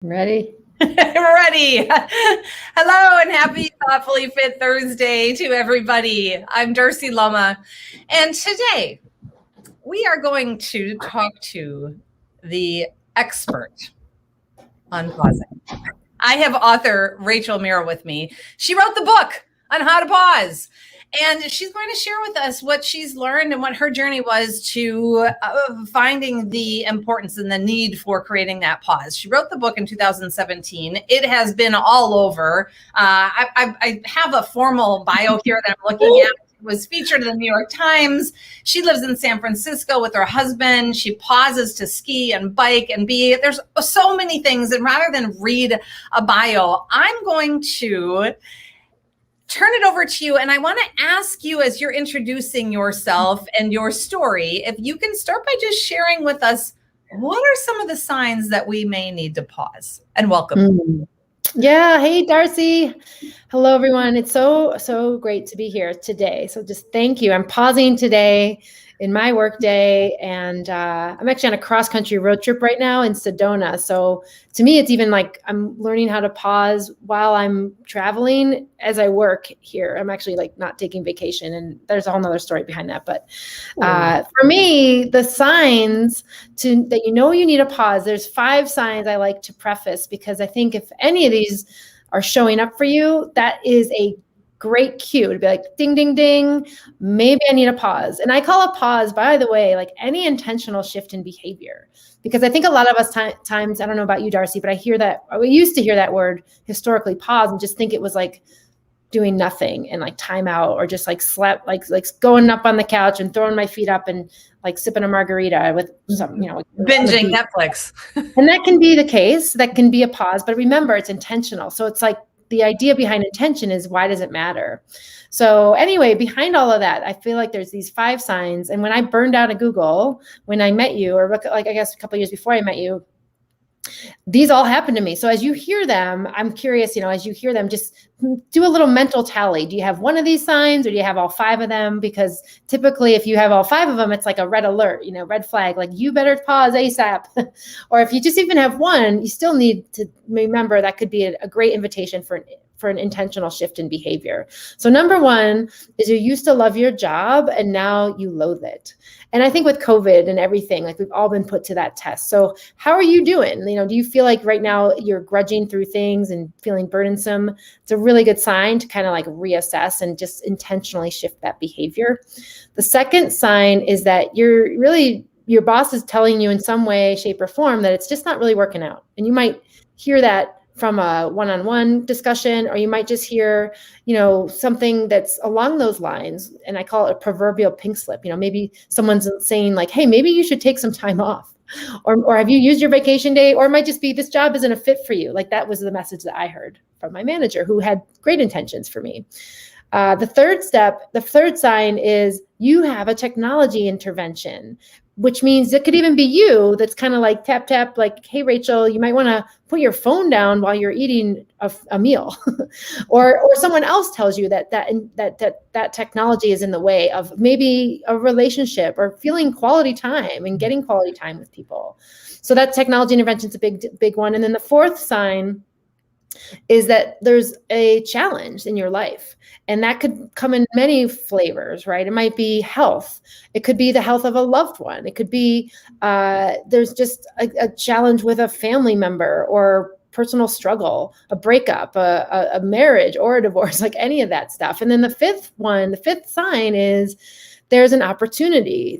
Ready? Ready. Hello and happy Thoughtfully Fit Thursday to everybody. I'm Darcy Loma, and today we are going to talk to the expert on pausing. I have author Rachael O'Meara with me. She wrote the book on how to pause. And she's going to share with us what she's learned and what her journey was to finding the importance and the need for creating that pause. She wrote the book in 2017. It has been all over. I have a formal bio here that I'm looking at. It was featured in the New York Times. She lives in San Francisco with her husband. She pauses to ski and bike and be. There's so many things. And rather than read a bio, I'm going to turn it over to you. And I want to ask you, as you're introducing yourself and your story, if you can start by just sharing with us, what are some of the signs that we may need to pause? And welcome. Yeah. Hey, Darcy. Hello, everyone. It's so great to be here today. So just thank you. I'm pausing today in my work day, and I'm actually on a cross-country road trip right now in Sedona. So to me, it's even like I'm learning how to pause while I'm traveling as I work here. I'm actually like not taking vacation, and there's a whole nother story behind that. But for me, the signs that you need a pause, there's 5 signs I like to preface, because I think if any of these are showing up for you, that is a great cue to be like, ding, ding, ding, maybe I need a pause. And I call a pause, by the way, like any intentional shift in behavior, because I think a lot of us times, I don't know about you, Darcy, but we used to hear that word historically, pause, and just think it was like doing nothing and like time out, or just like slept, like going up on the couch and throwing my feet up and like sipping a margarita with some, binging Netflix. And that can be the case. That can be a pause, but remember, it's intentional. So it's like, the idea behind intention is, why does it matter? So anyway, behind all of that, I feel like there's these 5 signs. And when I burned out at Google, when I met you, or like, I guess a couple of years before I met you, these all happened to me. So as you hear them, I'm curious, as you hear them, just do a little mental tally. Do you have one of these signs, or do you have all 5 of them? Because typically if you have all 5 of them, it's like a red alert, red flag, like you better pause ASAP. Or if you just even have one, you still need to remember that could be a great invitation for an intentional shift in behavior. So number 1 is, you used to love your job and now you loathe it. And I think with COVID and everything, like we've all been put to that test. So how are you doing? Do you feel like right now you're grudging through things and feeling burdensome? It's a really good sign to kind of like reassess and just intentionally shift that behavior. The second sign is that your boss is telling you in some way, shape, or form that it's just not really working out. And you might hear that from a one-on-one discussion, or you might just hear, something that's along those lines. And I call it a proverbial pink slip. Maybe someone's saying like, hey, maybe you should take some time off, or have you used your vacation day? Or it might just be, this job isn't a fit for you. Like that was the message that I heard from my manager, who had great intentions for me. The third sign is, you have a technology intervention, which means it could even be you that's kind of like tap, tap, like, hey, Rachel, you might want to put your phone down while you're eating a meal. or someone else tells you that technology is in the way of maybe a relationship, or feeling quality time and getting quality time with people. So that technology intervention is a big one. And then the 4th sign is that there's a challenge in your life, and that could come in many flavors, right? It might be health. It could be the health of a loved one. It could be there's just a challenge with a family member, or personal struggle, a breakup, a marriage, or a divorce, like any of that stuff. And then the 5th sign is, there's an opportunity,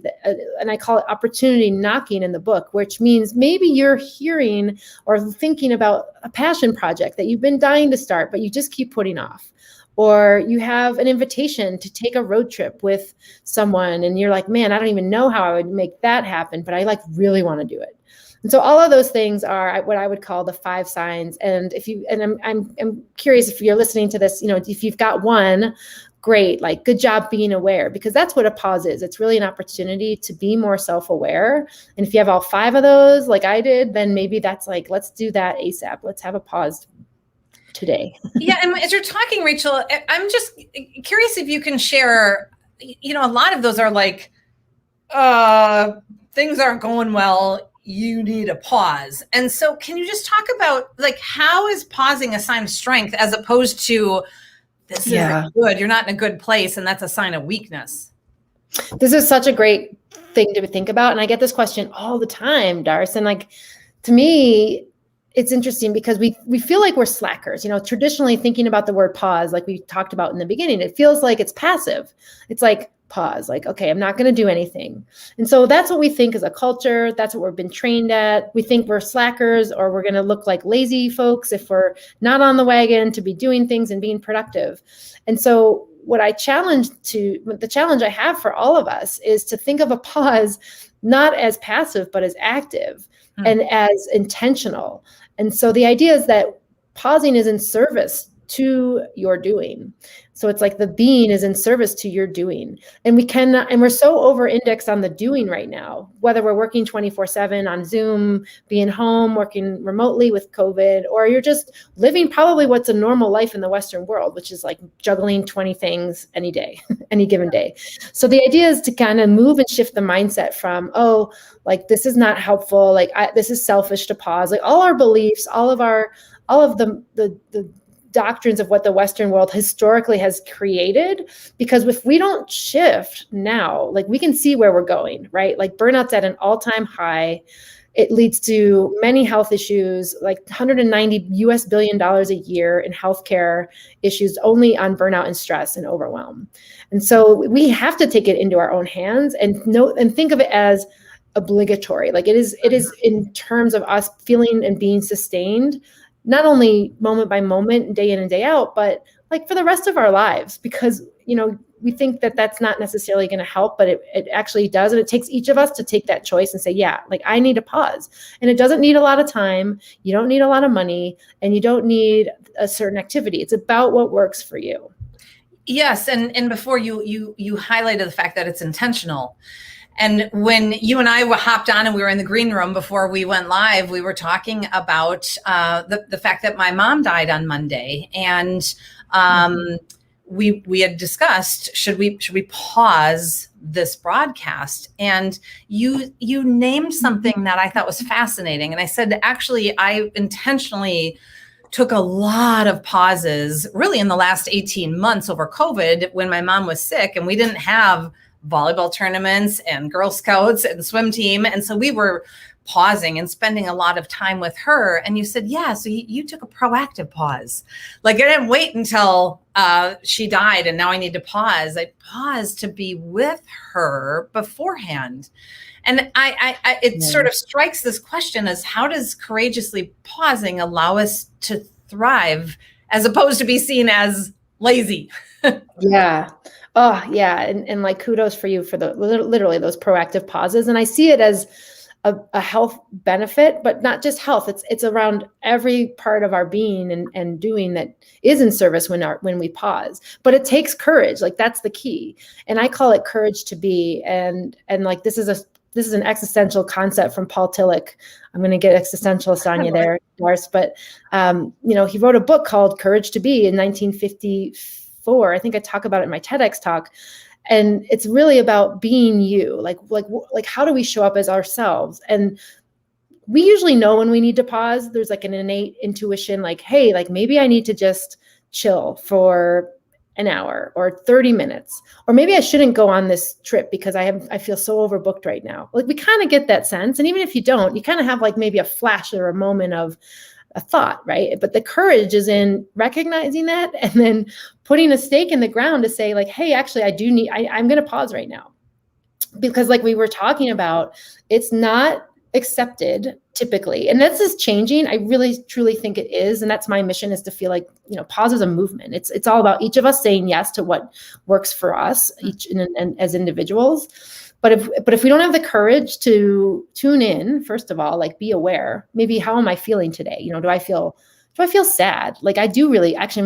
and I call it opportunity knocking in the book, which means maybe you're hearing or thinking about a passion project that you've been dying to start, but you just keep putting off. Or you have an invitation to take a road trip with someone, and you're like, man, I don't even know how I would make that happen, but I like really want to do it. And so all of those things are what I would call the 5 signs. And I'm curious, if you're listening to this, if you've got one, great, like good job being aware, because that's what a pause is. It's really an opportunity to be more self-aware. And if you have all 5 of those, like I did, then maybe that's like, let's do that ASAP. Let's have a pause today. Yeah. And as you're talking, Rachel, I'm just curious if you can share, a lot of those are like, things aren't going well. you need a pause. And so can you just talk about like, how is pausing a sign of strength as opposed to this isn't good, you're not in a good place, and that's a sign of weakness? This is such a great thing to think about. And I get this question all the time, Darce. And like, to me, it's interesting because we feel like we're slackers. Traditionally thinking about the word pause, like we talked about in the beginning, it feels like it's passive. It's like pause, like, okay, I'm not going to do anything. And so that's what we think as a culture. That's what we've been trained at. We think we're slackers, or we're going to look like lazy folks if we're not on the wagon to be doing things and being productive. And so the challenge I have for all of us is to think of a pause not as passive, but as active and as intentional. And so the idea is that pausing is in service to your doing. So it's like the being is in service to your doing. And we're so over-indexed on the doing right now, whether we're working 24/7 on Zoom, being home, working remotely with COVID, or you're just living probably what's a normal life in the Western world, which is like juggling 20 things any day, any given day. So the idea is to kind of move and shift the mindset from, oh, like this is not helpful, like this is selfish to pause. Like all our beliefs, all of the doctrines of what the Western world historically has created, because if we don't shift now, like we can see where we're going, right? Like burnout's at an all-time high. It leads to many health issues, like $190 billion a year in healthcare issues only on burnout and stress and overwhelm. And so we have to take it into our own hands and think of it as obligatory. Like it is in terms of us feeling and being sustained, not only moment by moment, day in and day out, but like for the rest of our lives, because, we think that that's not necessarily going to help, but it actually does. And it takes each of us to take that choice and say, yeah, like I need a pause. And it doesn't need a lot of time. You don't need a lot of money, and you don't need a certain activity. It's about what works for you. Yes. And before you highlighted the fact that it's intentional. And when you and I hopped on and we were in the green room before we went live, we were talking about the fact that my mom died on Monday, and we had discussed should we pause this broadcast, and you named something that I thought was fascinating, and I said actually I intentionally took a lot of pauses really in the last 18 months over COVID when my mom was sick and we didn't have volleyball tournaments and Girl Scouts and swim team. And so we were pausing and spending a lot of time with her. And you said, yeah, so you took a proactive pause. Like I didn't wait until she died and now I need to pause. I paused to be with her beforehand. And it sort of strikes this question as how does courageously pausing allow us to thrive as opposed to be seen as lazy? Yeah. Oh, yeah. And like kudos for you for literally those proactive pauses. And I see it as a health benefit, but not just health. It's around every part of our being and doing that is in service when we pause. But it takes courage. Like that's the key. And I call it courage to be. And like this is an existential concept from Paul Tillich. I'm going to get existentialist on you there, Darce. But he wrote a book called Courage to Be in 1954. I think I talk about it in my TEDx talk. And it's really about being you, like how do we show up as ourselves? And we usually know when we need to pause. There's like an innate intuition, like, hey, like maybe I need to just chill for an hour or 30 minutes, or maybe I shouldn't go on this trip because I feel so overbooked right now. Like we kind of get that sense. And even if you don't, you kind of have like maybe a flash or a moment of a thought, right? But the courage is in recognizing that and then putting a stake in the ground to say like, hey, actually I'm going to pause right now. Because like we were talking about, it's not accepted typically. And this is changing. I really, truly think it is. And that's my mission, is to feel like, pause is a movement. It's all about each of us saying yes to what works for us each and as individuals. But if we don't have the courage to tune in, first of all, like be aware, maybe how am I feeling today? Do I feel sad? Like I'm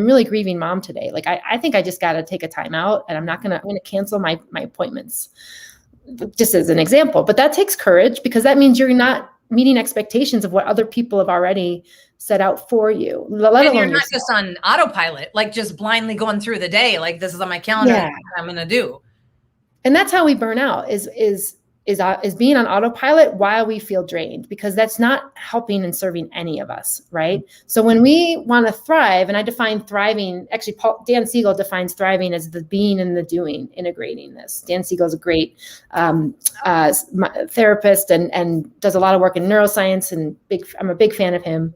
really grieving mom today. Like I think I just got to take a time out, and I'm going to cancel my appointments, just as an example. But that takes courage, because that means you're not meeting expectations of what other people have already set out for you. And you're not just on autopilot, like just blindly going through the day. Like this is on my calendar, what I'm going to do. And that's how we burn out is is being on autopilot while we feel drained, because that's not helping and serving any of us, right? So when we want to thrive, and I define thriving, actually Dan Siegel defines thriving as the being and the doing, integrating this. Dan Siegel is a great therapist and does a lot of work in neuroscience, and I'm a big fan of him.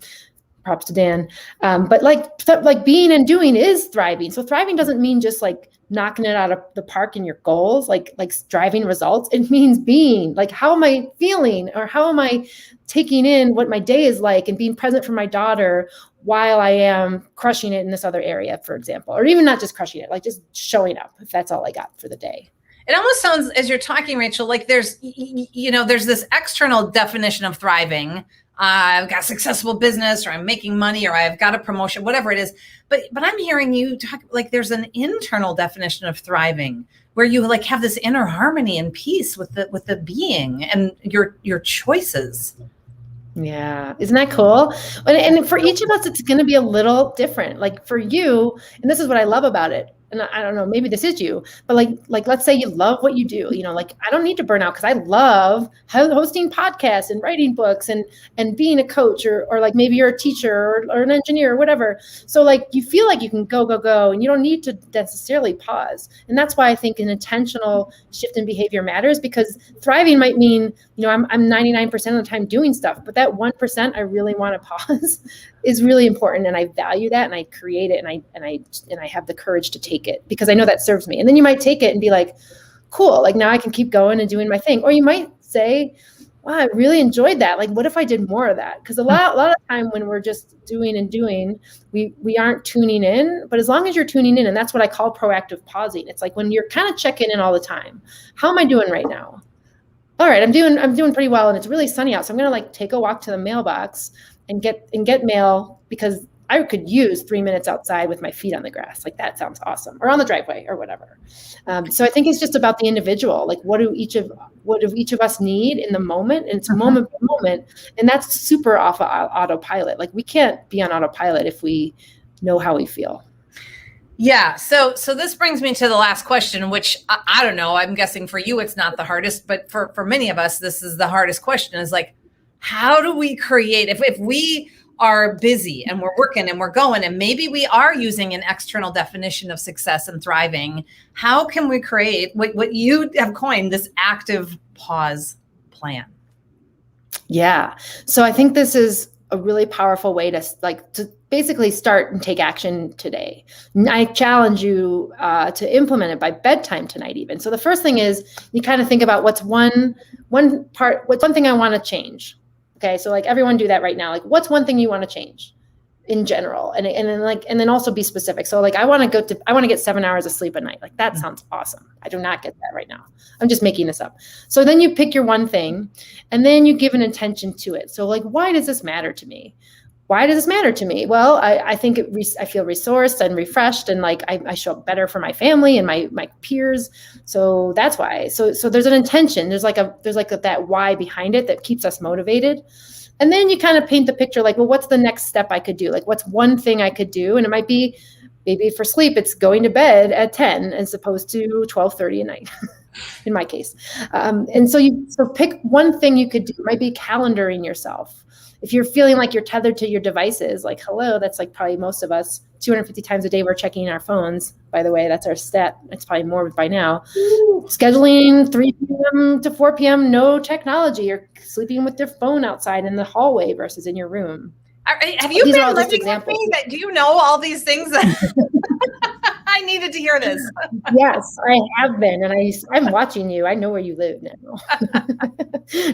Props to Dan. But like being and doing is thriving. So thriving doesn't mean just like knocking it out of the park in your goals, like driving results. It means being like, how am I feeling, or how am I taking in what my day is like, and being present for my daughter while I am crushing it in this other area, for example, or even not just crushing it, like just showing up, if that's all I got for the day. It almost sounds, as you're talking, Rachael, like there's this external definition of thriving. I've got a successful business, or I'm making money, or I've got a promotion, whatever it is. But I'm hearing you talk like there's an internal definition of thriving, where you like have this inner harmony and peace with the being and your choices. Yeah. Isn't that cool? And for each of us, it's going to be a little different. Like for you, and this is what I love about it. And I don't know, maybe this is you, but like, let's say you love what you do, like I don't need to burn out because I love hosting podcasts and writing books and being a coach, or like maybe you're a teacher or an engineer or whatever. So like, you feel like you can go, and you don't need to necessarily pause. And that's why I think an intentional shift in behavior matters, because thriving might mean, I'm 99% of the time doing stuff, but that 1% I really want to pause is really important. And I value that, and I create it, and I have the courage to take it because I know that serves me. And then you might take it and be like, cool, like now I can keep going and doing my thing. Or you might say, wow, I really enjoyed that. Like, what if I did more of that? Because a lot of time when we're just doing, we aren't tuning in. But as long as you're tuning in, and that's what I call proactive pausing. It's like when you're kind of checking in all the time. How am I doing right now? All right, I'm doing pretty well, and it's really sunny out. So I'm gonna like take a walk to the mailbox and get mail, because I could use 3 minutes outside with my feet on the grass. Like that sounds awesome, or on the driveway or whatever. So I think it's just about the individual. Like what do each of us need in the moment? And it's moment by moment. And that's super off of autopilot. Like we can't be on autopilot if we know how we feel. Yeah. So this brings me to the last question, which I don't know, I'm guessing for you, it's not the hardest, but for many of us, this is the hardest question, is like, how do we create, if we are busy and we're working and we're going, and maybe we are using an external definition of success and thriving, how can we create what you have coined, this active pause plan? Yeah. So I think this is a really powerful way to basically start and take action today. I challenge you to implement it by bedtime tonight even. So the first thing is you kind of think about what's one thing I want to change. Okay. So like everyone do that right now. Like what's one thing you want to change in general? And then also be specific. So like I want to get 7 hours of sleep a night. Like that sounds awesome. I do not get that right now. I'm just making this up. So then you pick your one thing and then you give an intention to it. So like, why does this matter to me? Why does this matter to me? Well, I think I feel resourced and refreshed, and like I show up better for my family and my peers. So that's why. So there's an intention. There's that why behind it that keeps us motivated. And then you kind of paint the picture like, well, what's the next step I could do? Like, what's one thing I could do? And it might be, maybe for sleep, it's going to bed at 10 as opposed to 12:30 at night, in my case. And so pick one thing you could do. It might be calendaring yourself. If you're feeling like you're tethered to your devices, like, hello, that's like probably most of us, 250 times a day we're checking our phones. By the way, that's our stat. It's probably more by now. Scheduling 3 p.m. to 4 p.m., no technology, or sleeping with your phone outside in the hallway versus in your room. Have you been living with me? Do you know all these things? I needed to hear this. Yes, I have been. And I'm watching you. I know where you live now.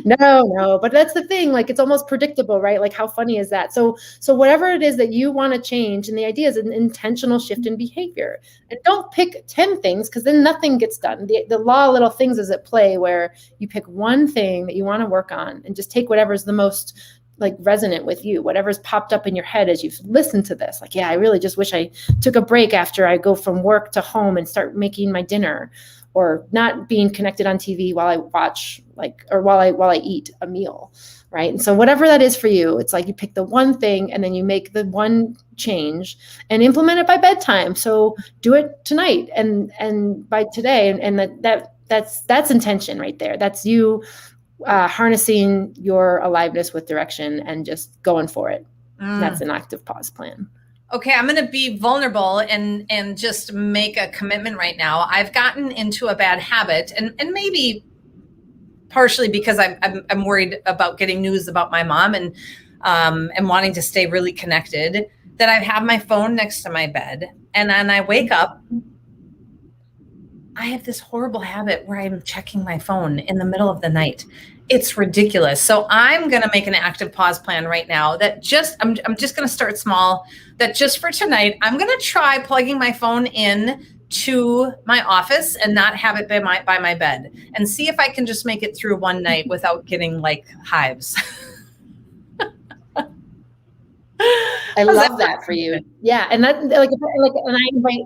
No, but that's the thing. Like, it's almost predictable, right? Like, how funny is that? So whatever it is that you want to change, and the idea is an intentional shift in behavior. And don't pick 10 things, because then nothing gets done. The law of little things is at play, where you pick one thing that you want to work on and just take whatever's the most like resonant with you, whatever's popped up in your head as you've listened to this. Like, yeah, I really just wish I took a break after I go from work to home and start making my dinner, or not being connected on TV while I watch, or while I eat a meal. Right. And so whatever that is for you, it's like you pick the one thing and then you make the one change and implement it by bedtime. So do it tonight and by today. And that That's intention right there. That's you harnessing your aliveness with direction and just going for it. That's an active pause plan. Okay, I'm going to be vulnerable and just make a commitment right now. I've gotten into a bad habit, and maybe partially because I'm worried about getting news about my mom and wanting to stay really connected, that I have my phone next to my bed, and then I wake up. I have this horrible habit where I'm checking my phone in the middle of the night. It's ridiculous. So I'm going to make an active pause plan right now that I'm just going to start small, that just for tonight, I'm going to try plugging my phone in to my office and not have it by my bed, and see if I can just make it through one night without getting like hives. I love that for you. Yeah. And that and I invite,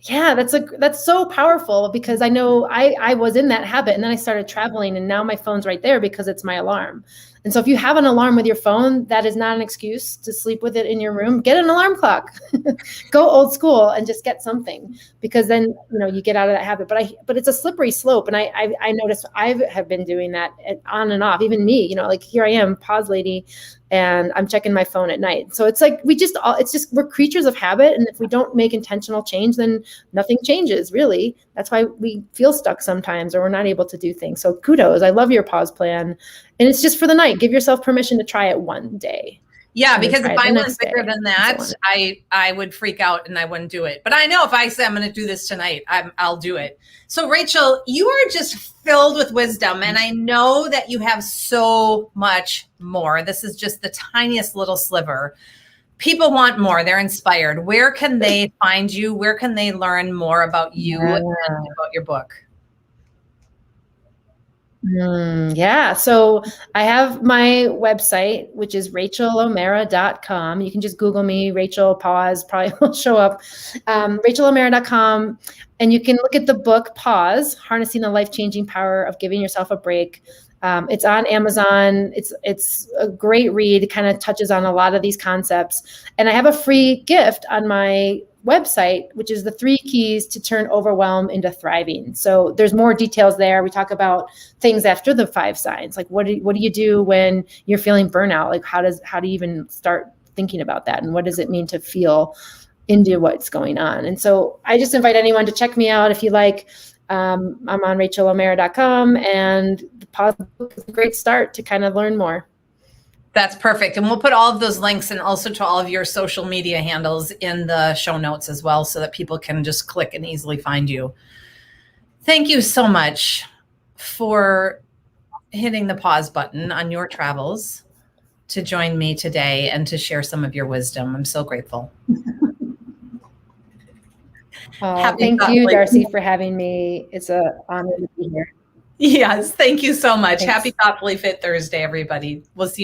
yeah, that's so powerful, because I know I was in that habit, and then I started traveling, and now my phone's right there because it's my alarm. And so if you have an alarm with your phone, that is not an excuse to sleep with it in your room. Get an alarm clock. Go old school and just get something, because then you get out of that habit. But it's a slippery slope, and I noticed I have been doing that on and off. Even me, like here I am, pause lady, and I'm checking my phone at night. So it's like we're creatures of habit, and if we don't make intentional change, then nothing changes, really. That's why we feel stuck sometimes, or we're not able to do things. So kudos. I love your pause plan. And it's just for the night. Give yourself permission to try it one day. Yeah, because if I went bigger than that, I would freak out and I wouldn't do it. But I know if I say I'm going to do this tonight, I'll do it. So Rachael, you are just filled with wisdom, and I know that you have so much more. This is just the tiniest little sliver. People want more. They're inspired. Where can they find you? Where can they learn more about you and about your book? Yeah. So I have my website, which is RachaelO'Meara.com. You can just Google me, Rachael Pause, probably will show up. RachaelO'Meara.com. And you can look at the book Pause, Harnessing the Life-Changing Power of Giving Yourself a Break. It's on Amazon. It's a great read. It kind of touches on a lot of these concepts. And I have a free gift on my website, which is the 3 keys to turn overwhelm into thriving. So there's more details there. We talk about things after the 5 signs. Like what do you do when you're feeling burnout? Like how do you even start thinking about that? And what does it mean to feel into what's going on? And so I just invite anyone to check me out if you like. I'm on RachaelO'Meara.com, and the pause book is a great start to kind of learn more. That's perfect. And we'll put all of those links and also to all of your social media handles in the show notes as well, so that people can just click and easily find you. Thank you so much for hitting the pause button on your travels to join me today and to share some of your wisdom. I'm so grateful. Thank you, Darcy, for having me. It's an honor to be here. Yes, thank you so much. Thanks. Happy Thoughtfully Fit Thursday, everybody. We'll see you next